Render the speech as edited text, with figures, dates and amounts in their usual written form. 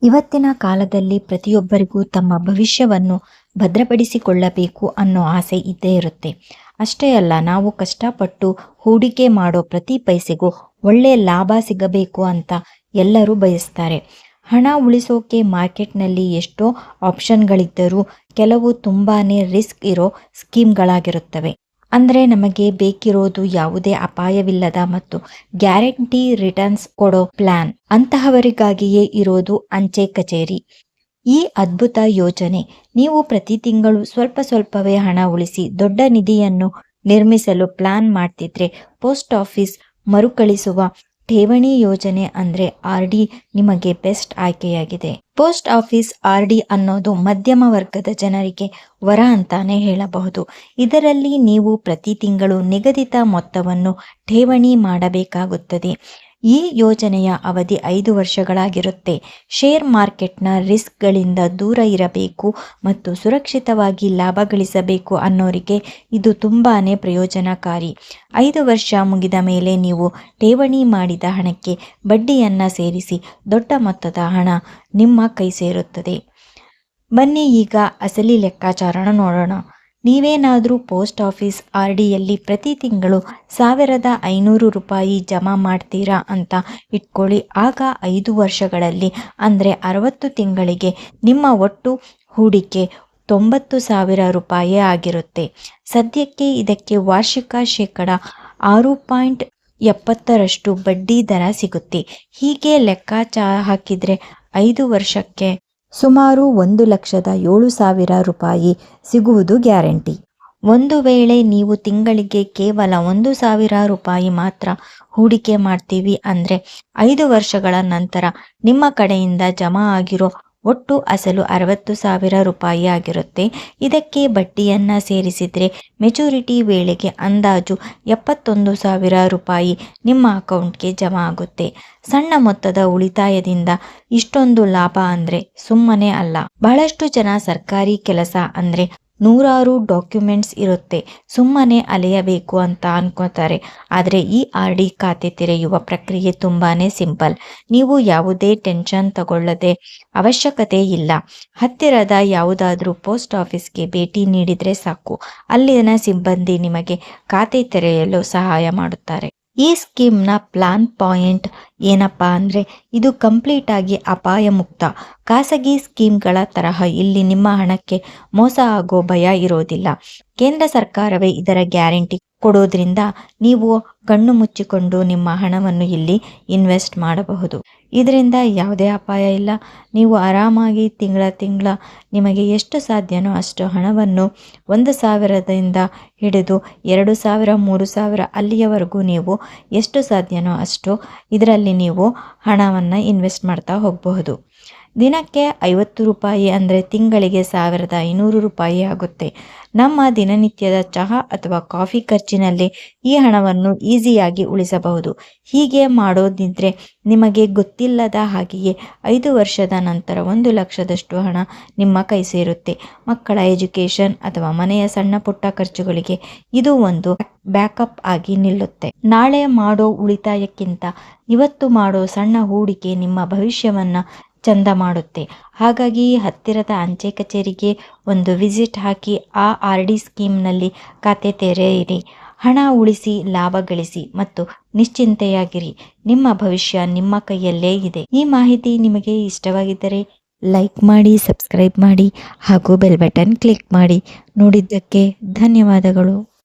ಇವತ್ತಿನ ಕಾಲದಲ್ಲಿ ಪ್ರತಿಯೊಬ್ಬರಿಗೂ ತಮ್ಮ ಭವಿಷ್ಯವನ್ನು ಭದ್ರಪಡಿಸಿಕೊಳ್ಳಬೇಕು ಅನ್ನೋ ಆಸೆ ಇದ್ದೇ ಇರುತ್ತೆ. ಅಷ್ಟೇ ಅಲ್ಲ, ನಾವು ಕಷ್ಟಪಟ್ಟು ಹೂಡಿಕೆ ಮಾಡೋ ಪ್ರತಿ ಪೈಸೆಗೂ ಒಳ್ಳೆ ಲಾಭ ಸಿಗಬೇಕು ಅಂತ ಎಲ್ಲರೂ ಬಯಸ್ತಾರೆ. ಹಣ ಉಳಿಸೋಕೆ ಮಾರ್ಕೆಟ್ನಲ್ಲಿ ಎಷ್ಟೋ ಆಪ್ಷನ್ಗಳಿದ್ದರೂ ಕೆಲವು ತುಂಬಾನೇ ರಿಸ್ಕ್ ಇರೋ ಸ್ಕೀಮ್ಗಳಾಗಿರುತ್ತವೆ. ಅಂದರೆ ನಮಗೆ ಬೇಕಿರೋದು ಯಾವುದೇ ಅಪಾಯವಿಲ್ಲದ ಮತ್ತು ಗ್ಯಾರಂಟಿ ರಿಟರ್ನ್ಸ್ ಕೊಡೋ ಪ್ಲಾನ್. ಅಂತಹವರಿಗಾಗಿಯೇ ಇರೋದು ಅಂಚೆ ಕಚೇರಿ. ಈ ಅದ್ಭುತ ಯೋಜನೆ ನೀವು ಪ್ರತಿ ತಿಂಗಳು ಸ್ವಲ್ಪ ಸ್ವಲ್ಪವೇ ಹಣ ಉಳಿಸಿ ದೊಡ್ಡ ನಿಧಿಯನ್ನು ನಿರ್ಮಿಸಲು ಪ್ಲಾನ್ ಮಾಡ್ತಿದ್ರೆ ಪೋಸ್ಟ್ ಆಫೀಸ್ ಮರುಕಳಿಸುವ ಠೇವಣಿ ಯೋಜನೆ ಅಂದ್ರೆ RD ನಿಮಗೆ ಬೆಸ್ಟ್ ಆಯ್ಕೆಯಾಗಿದೆ. ಪೋಸ್ಟ್ ಆಫೀಸ್ RD ಅನ್ನೋದು ಮಧ್ಯಮ ವರ್ಗದ ಜನರಿಗೆ ವರ ಅಂತಾನೆ ಹೇಳಬಹುದು. ಇದರಲ್ಲಿ ನೀವು ಪ್ರತಿ ತಿಂಗಳು ನಿಗದಿತ ಮೊತ್ತವನ್ನು ಠೇವಣಿ ಮಾಡಬೇಕಾಗುತ್ತದೆ. ಈ ಯೋಜನೆಯ ಅವಧಿ 5 ವರ್ಷಗಳಾಗಿರುತ್ತೆ. ಶೇರ್ ಮಾರ್ಕೆಟ್ನ ರಿಸ್ಕ್ಗಳಿಂದ ದೂರ ಇರಬೇಕು ಮತ್ತು ಸುರಕ್ಷಿತವಾಗಿ ಲಾಭ ಗಳಿಸಬೇಕು ಅನ್ನೋರಿಗೆ ಇದು ತುಂಬಾನೇ ಪ್ರಯೋಜನಕಾರಿ. 5 ವರ್ಷ ಮುಗಿದ ಮೇಲೆ ನೀವು ಠೇವಣಿ ಮಾಡಿದ ಹಣಕ್ಕೆ ಬಡ್ಡಿಯನ್ನ ಸೇರಿಸಿ ದೊಡ್ಡ ಮೊತ್ತದ ಹಣ ನಿಮ್ಮ ಕೈ ಸೇರುತ್ತದೆ. ಬನ್ನಿ ಈಗ ಅಸಲಿ ಲೆಕ್ಕಾಚಾರನ ನೋಡೋಣ. ನೀವೇನಾದರೂ ಪೋಸ್ಟ್ ಆಫೀಸ್ RDಯಲ್ಲಿ ಪ್ರತಿ ತಿಂಗಳು 1500 ರೂಪಾಯಿ ಜಮಾ ಮಾಡ್ತೀರಾ ಅಂತ ಇಟ್ಕೊಳ್ಳಿ. ಆಗ 5 ವರ್ಷಗಳಲ್ಲಿ ಅಂದರೆ 60 ತಿಂಗಳಿಗೆ ನಿಮ್ಮ ಒಟ್ಟು ಹೂಡಿಕೆ 90,000 ರೂಪಾಯಿ ಆಗಿರುತ್ತೆ. ಸದ್ಯಕ್ಕೆ ಇದಕ್ಕೆ ವಾರ್ಷಿಕ ಶೇಕಡ 6.70 ಬಡ್ಡಿ ದರ ಸಿಗುತ್ತೆ. ಹೀಗೆ ಲೆಕ್ಕಾಚಾರ ಹಾಕಿದ್ರೆ 5 ವರ್ಷಕ್ಕೆ ಸುಮಾರು 1,07,000 ರೂಪಾಯಿ ಸಿಗುವುದು ಗ್ಯಾರಂಟಿ. ಒಂದು ವೇಳೆ ನೀವು ತಿಂಗಳಿಗೆ ಕೇವಲ 1,000 ರೂಪಾಯಿ ಮಾತ್ರ ಹೂಡಿಕೆ ಮಾಡ್ತೀವಿ ಅಂದ್ರೆ 5 ವರ್ಷಗಳ ನಂತರ ನಿಮ್ಮ ಕಡೆಯಿಂದ ಜಮಾ ಆಗಿರೋ ಒಟ್ಟು ಅಸಲು 60,000 ರೂಪಾಯಿ ಆಗಿರುತ್ತೆ. ಇದಕ್ಕೆ ಬಡ್ಡಿಯನ್ನ ಸೇರಿಸಿದ್ರೆ ಮೆಚುರಿಟಿ ವೇಳೆಗೆ ಅಂದಾಜು 71,000 ರೂಪಾಯಿ ನಿಮ್ಮ ಅಕೌಂಟ್ಗೆ ಜಮಾ ಆಗುತ್ತೆ. ಸಣ್ಣ ಮೊತ್ತದ ಉಳಿತಾಯದಿಂದ ಇಷ್ಟೊಂದು ಲಾಭ ಅಂದ್ರೆ ಸುಮ್ಮನೆ ಅಲ್ಲ. ಬಹಳಷ್ಟು ಜನ ಸರ್ಕಾರಿ ಕೆಲಸ ಅಂದ್ರೆ ನೂರಾರು ಡಾಕ್ಯುಮೆಂಟ್ಸ್ ಇರುತ್ತೆ, ಸುಮ್ಮನೆ ಅಲೆಯಬೇಕು ಅಂತ ಅನ್ಕೋತಾರೆ. ಆದರೆ ಈ RD ಖಾತೆ ತೆರೆಯುವ ಪ್ರಕ್ರಿಯೆ ತುಂಬಾನೇ ಸಿಂಪಲ್. ನೀವು ಯಾವುದೇ ಟೆನ್ಷನ್ ತಗೊಳ್ಳದೆ ಅವಶ್ಯಕತೆ ಇಲ್ಲ. ಹತ್ತಿರದ ಯಾವುದಾದ್ರೂ ಪೋಸ್ಟ್ ಆಫೀಸ್ಗೆ ಭೇಟಿ ನೀಡಿದ್ರೆ ಸಾಕು, ಅಲ್ಲಿನ ಸಿಬ್ಬಂದಿ ನಿಮಗೆ ಖಾತೆ ತೆರೆಯಲು ಸಹಾಯ ಮಾಡುತ್ತಾರೆ. ಈ ಸ್ಕೀಮ್ನ ಪ್ಲಾನ್ ಪಾಯಿಂಟ್ ಏನಪ್ಪಾ ಅಂದ್ರೆ ಇದು ಕಂಪ್ಲೀಟ್ ಆಗಿ ಅಪಾಯ ಮುಕ್ತ. ಖಾಸಗಿ ಸ್ಕೀಮ್ಗಳ ತರಹ ಇಲ್ಲಿ ನಿಮ್ಮ ಹಣಕ್ಕೆ ಮೋಸ ಆಗೋ ಭಯ ಇರೋದಿಲ್ಲ. ಕೇಂದ್ರ ಸರ್ಕಾರವೇ ಇದರ ಗ್ಯಾರಂಟಿ ಕೊಡೋದ್ರಿಂದ ನೀವು ಕಣ್ಣು ಮುಚ್ಚಿಕೊಂಡು ನಿಮ್ಮ ಹಣವನ್ನು ಇಲ್ಲಿ ಇನ್ವೆಸ್ಟ್ ಮಾಡಬಹುದು. ಇದರಿಂದ ಯಾವುದೇ ಅಪಾಯ ಇಲ್ಲ. ನೀವು ಆರಾಮಾಗಿ ತಿಂಗಳ ನಿಮಗೆ ಎಷ್ಟು ಸಾಧ್ಯನೋ ಅಷ್ಟು ಹಣವನ್ನು 1,000ದಿಂದ ಹಿಡಿದು 2,000, 3,000 ಅಲ್ಲಿಯವರೆಗೂ ನೀವು ಎಷ್ಟು ಸಾಧ್ಯನೋ ಅಷ್ಟು ಇದರಲ್ಲಿ ನೀವು ಹಣವನ್ನು ಇನ್ವೆಸ್ಟ್ ಮಾಡ್ತಾ ಹೋಗಬಹುದು. ದಿನಕ್ಕೆ 50 ರೂಪಾಯಿ ಅಂದರೆ ತಿಂಗಳಿಗೆ 1,500 ರೂಪಾಯಿ ಆಗುತ್ತೆ. ನಮ್ಮ ದಿನನಿತ್ಯದ ಚಹಾ ಅಥವಾ ಕಾಫಿ ಖರ್ಚಿನಲ್ಲಿ ಈ ಹಣವನ್ನು ಈಸಿಯಾಗಿ ಉಳಿಸಬಹುದು. ಹೀಗೆ ಮಾಡೋದಿದ್ರೆ ನಿಮಗೆ ಗೊತ್ತಿಲ್ಲದ ಹಾಗೆಯೇ 5 ವರ್ಷದ ನಂತರ 1 ಲಕ್ಷದಷ್ಟು ಹಣ ನಿಮ್ಮ ಕೈ ಸೇರುತ್ತೆ. ಮಕ್ಕಳ ಎಜುಕೇಶನ್ ಅಥವಾ ಮನೆಯ ಸಣ್ಣ ಪುಟ್ಟ ಖರ್ಚುಗಳಿಗೆ ಇದು ಒಂದು ಬ್ಯಾಕಪ್ ಆಗಿ ನಿಲ್ಲುತ್ತೆ. ನಾಳೆ ಮಾಡೋ ಉಳಿತಾಯಕ್ಕಿಂತ ಇವತ್ತು ಮಾಡೋ ಸಣ್ಣ ಹೂಡಿಕೆ ನಿಮ್ಮ ಭವಿಷ್ಯವನ್ನ ಚಂದ ಮಾಡುತ್ತೆ. ಹಾಗಾಗಿ ಹತ್ತಿರದ ಅಂಚೆ ಕಚೇರಿಗೆ ಒಂದು ವಿಸಿಟ್ ಹಾಕಿ ಆ RD ಸ್ಕೀಮ್ನಲ್ಲಿ ಖಾತೆ ತೆರೆಯಿರಿ. ಹಣ ಉಳಿಸಿ, ಲಾಭ ಗಳಿಸಿ ಮತ್ತು ನಿಶ್ಚಿಂತೆಯಾಗಿರಿ. ನಿಮ್ಮ ಭವಿಷ್ಯ ನಿಮ್ಮ ಕೈಯಲ್ಲೇ ಇದೆ. ಈ ಮಾಹಿತಿ ನಿಮಗೆ ಇಷ್ಟವಾಗಿದ್ದರೆ ಲೈಕ್ ಮಾಡಿ, ಸಬ್ಸ್ಕ್ರೈಬ್ ಮಾಡಿ ಹಾಗೂ ಬೆಲ್ ಬಟನ್ ಕ್ಲಿಕ್ ಮಾಡಿ. ನೋಡಿದ್ದಕ್ಕೆ ಧನ್ಯವಾದಗಳು.